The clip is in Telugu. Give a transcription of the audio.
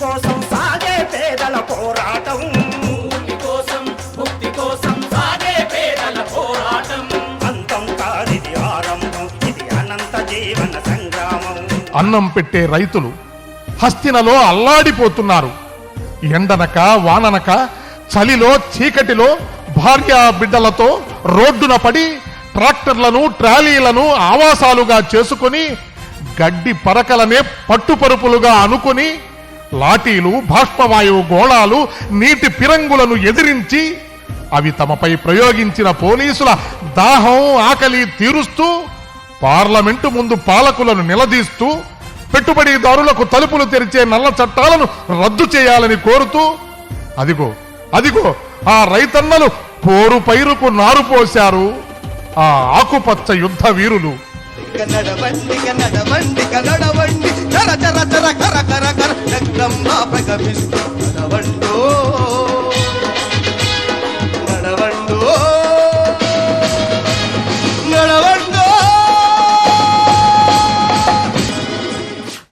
కోసం సాగే పేదల పోరాటం, ముక్తి కోసం సాగే పేదల పోరాటం. అంతం కాదిది ఆరంభం, ఇది అనంత జీవన సంగ్రామం. అన్నం పెట్టే రైతులు హస్తినలో అల్లాడిపోతున్నారు. ఎండనక వాననక చలిలో చీకటిలో భార్యా బిడ్డలతో రోడ్డున పడి ట్రాక్టర్లను ట్రాలీలను ఆవాసాలుగా చేసుకుని గడ్డి పరకలనే పట్టుపరుపులుగా అనుకుని లాఠీలు బాష్పవాయువు గోళాలు నీటి పిరంగులను ఎదిరించి అవి తమపై ప్రయోగించిన పోలీసుల దాహం ఆకలి తీరుస్తూ పార్లమెంటు ముందు పాలకులను నిలదీస్తూ పెట్టుబడిదారులకు తలుపులు తెరిచే నల్ల చట్టాలను రద్దు చేయాలని కోరుతూ అదిగో అదిగో ఆ రైతన్నలు పోరు పైరుకు నారు పోశారు. ఆ ఆకుపచ్చ యుద్ధ వీరులు. నడవండి నడవండి నడవండి చర చర చర కర కర కర ప్రగమిస్తూ